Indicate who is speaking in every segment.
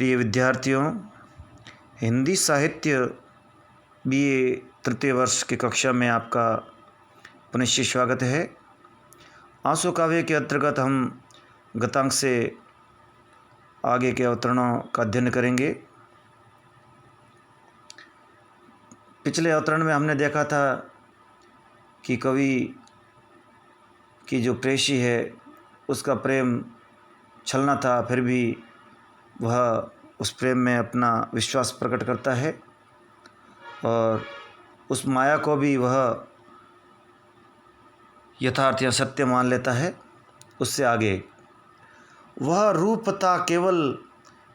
Speaker 1: प्रिय विद्यार्थियों, हिंदी साहित्य बीए तृतीय वर्ष की कक्षा में आपका पुनश्च स्वागत है। आंसू काव्य के अंतर्गत हम गतांक से आगे के अवतरणों का अध्ययन करेंगे। पिछले अवतरण में हमने देखा था कि कवि की जो प्रेयसी है उसका प्रेम छलना था, फिर भी वह उस प्रेम में अपना विश्वास प्रकट करता है और उस माया को भी वह यथार्थ या सत्य मान लेता है। उससे आगे वह रूप था केवल,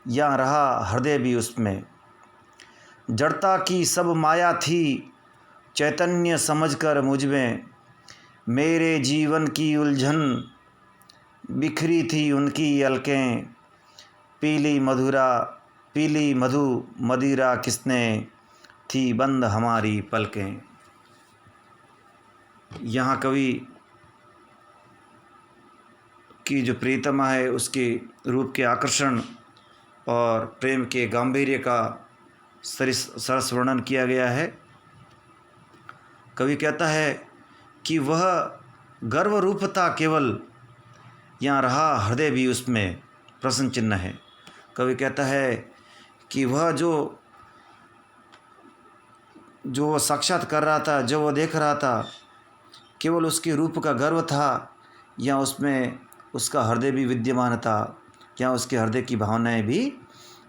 Speaker 1: यहाँ रहा हृदय भी उसमें, जड़ता की सब माया थी चैतन्य समझकर मुझ में, मेरे जीवन की उलझन बिखरी थी उनकी अलकें, पीली मधु मदिरा किसने, थी बंद हमारी पलकें। यहाँ कवि की जो प्रियतमा है उसके रूप के आकर्षण और प्रेम के गांधीर्य का सरस वर्णन किया गया है। कवि कहता है कि वह गर्व रूप था केवल, यहाँ रहा हृदय भी उसमें, प्रश्न चिन्ह है। कवि कहता है कि वह जो वह साक्षात कर रहा था, जो वह देख रहा था, केवल उसके रूप का गर्व था या उसमें उसका हृदय भी विद्यमान था, या उसके हृदय की भावनाएं भी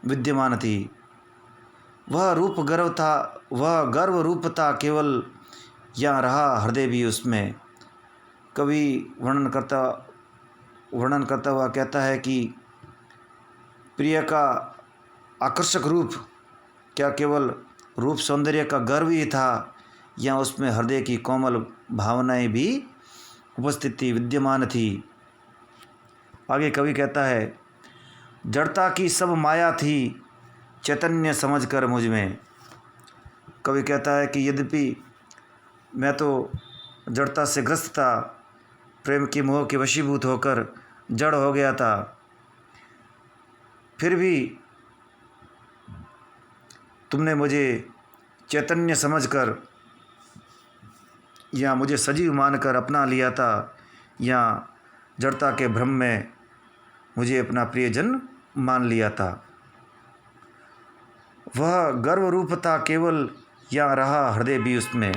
Speaker 1: विद्यमान थी। वह गर्व रूप था केवल, यहाँ रहा हृदय भी उसमें। कवि वर्णन करता हुआ कहता है कि प्रिय का आकर्षक रूप क्या केवल रूप सौंदर्य का गर्व ही था, या उसमें हृदय की कोमल भावनाएं भी उपस्थित थी, विद्यमान थी। आगे कवि कहता है, जड़ता की सब माया थी चैतन्य समझकर मुझ में। कवि कहता है कि यद्यपि मैं तो जड़ता से ग्रस्त था, प्रेम की मोह के वशीभूत होकर जड़ हो गया था, फिर भी तुमने मुझे चैतन्य समझकर या मुझे सजीव मानकर अपना लिया था, या जड़ता के भ्रम में मुझे अपना प्रियजन मान लिया था। वह गर्व रूप था केवल, या रहा हृदय भी उसमें।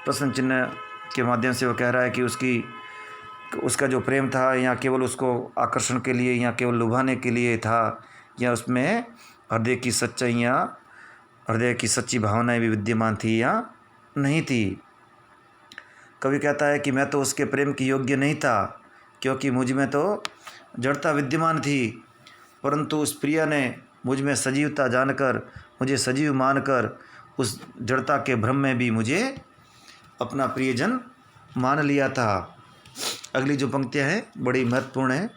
Speaker 1: प्रश्न चिन्ह के माध्यम से वह कह रहा है कि उसका जो प्रेम था या केवल उसको आकर्षण के लिए या केवल लुभाने के लिए था, या उसमें हृदय की सच्चाइयाँ, हृदय की सच्ची भावनाएं भी विद्यमान थी या नहीं थी। कवि कहता है कि मैं तो उसके प्रेम की योग्य नहीं था, क्योंकि मुझ में तो जड़ता विद्यमान थी, परंतु उस प्रिया ने मुझ में सजीवता जानकर, मुझे सजीव मानकर उस जड़ता के भ्रम में भी मुझे अपना प्रियजन मान लिया था। अगली जो पंक्तियाँ हैं बड़ी महत्वपूर्ण है।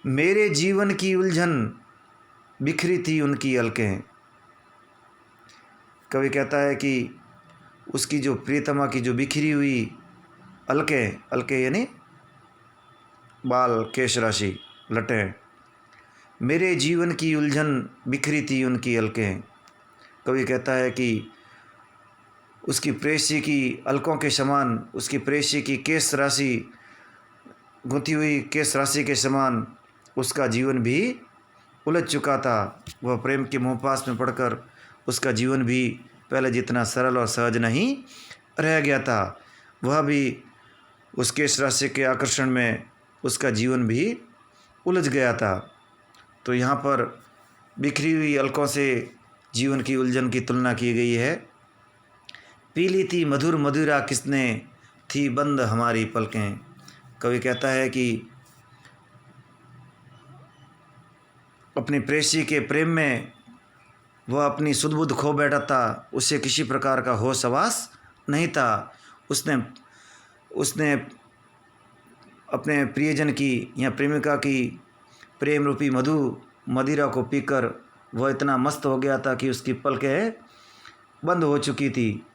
Speaker 1: मेरे जीवन की उलझन बिखरी थी उनकी अलकें। कवि कहता है कि उसकी जो प्रियतमा की जो बिखरी हुई अलकें यानी बाल, केश राशि, लटें, मेरे जीवन की उलझन बिखरी थी उनकी अलकें। कवि कहता है कि उसकी प्रेयसी की अलकों के समान, उसकी प्रेयसी की केश राशि, गुंथी हुई केश राशि के समान उसका जीवन भी उलझ चुका था। वह प्रेम के मोहपास में पड़कर उसका जीवन भी पहले जितना सरल और सहज नहीं रह गया था। वह भी उस केश राशि के आकर्षण में उसका जीवन भी उलझ गया था। तो यहाँ पर बिखरी हुई अलकों से जीवन की उलझन की तुलना की गई है। पीली थी मधुर मदिरा किसने, थी बंद हमारी पलकें। कवि कहता है कि अपनी प्रेयसी के प्रेम में वह अपनी सुध बुध खो बैठा था, उसे किसी प्रकार का होश हवास नहीं था। उसने अपने प्रियजन की या प्रेमिका की प्रेम रूपी मदिरा को पीकर वह इतना मस्त हो गया था कि उसकी पलकें बंद हो चुकी थी,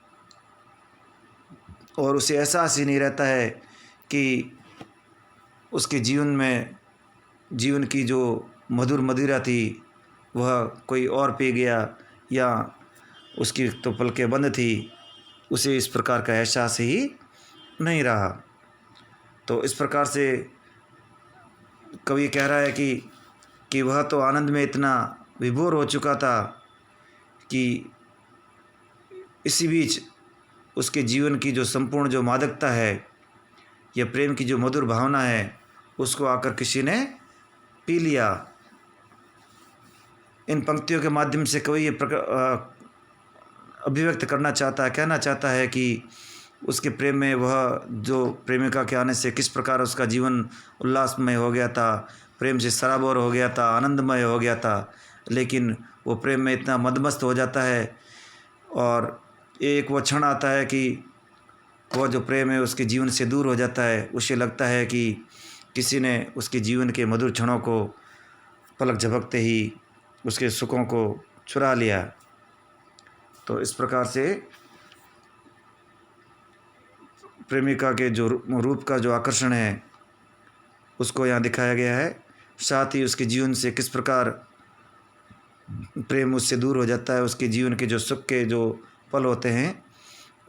Speaker 1: और उसे एहसास ही नहीं रहता है कि उसके जीवन की जो मधुर मदिरा थी वह कोई और पी गया या उसकी तो पलकें बंद थी, उसे इस प्रकार का एहसास ही नहीं रहा। तो इस प्रकार से कवि कह रहा है कि वह तो आनंद में इतना विभोर हो चुका था कि इसी बीच उसके जीवन की जो संपूर्ण जो मादकता है या प्रेम की जो मधुर भावना है उसको आकर किसी ने पी लिया। इन पंक्तियों के माध्यम से कवि ये अभिव्यक्त करना चाहता है, कहना चाहता है कि उसके प्रेम में वह जो प्रेमिका के आने से किस प्रकार उसका जीवन उल्लासमय हो गया था, प्रेम से सराबोर हो गया था, आनंदमय हो गया था। लेकिन वो प्रेम में इतना मदमस्त हो जाता है और एक वो क्षण आता है कि वह जो प्रेम है उसके जीवन से दूर हो जाता है। उसे लगता है कि किसी ने उसके जीवन के मधुर क्षणों को पलक झपकते ही उसके सुखों को चुरा लिया। तो इस प्रकार से प्रेमिका के जो रूप का जो आकर्षण है उसको यहाँ दिखाया गया है। साथ ही उसके जीवन से किस प्रकार प्रेम उससे दूर हो जाता है, उसके जीवन के जो सुख के जो पल होते हैं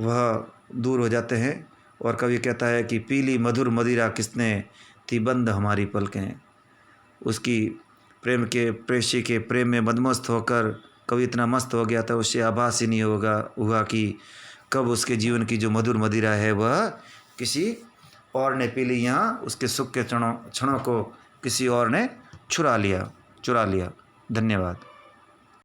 Speaker 1: वह दूर हो जाते हैं। और कवि कहता है कि पीली मधुर मदिरा किसने थी बंद हमारी पलकें। उसकी प्रेम के प्रेयसी के प्रेम में मदमस्त होकर कवि इतना मस्त हो गया था, उससे आभास ही नहीं हुआ कि कब उसके जीवन की जो मधुर मदिरा है वह किसी और ने पी ली, यहाँ उसके सुख के क्षणों को किसी और ने चुरा लिया। धन्यवाद।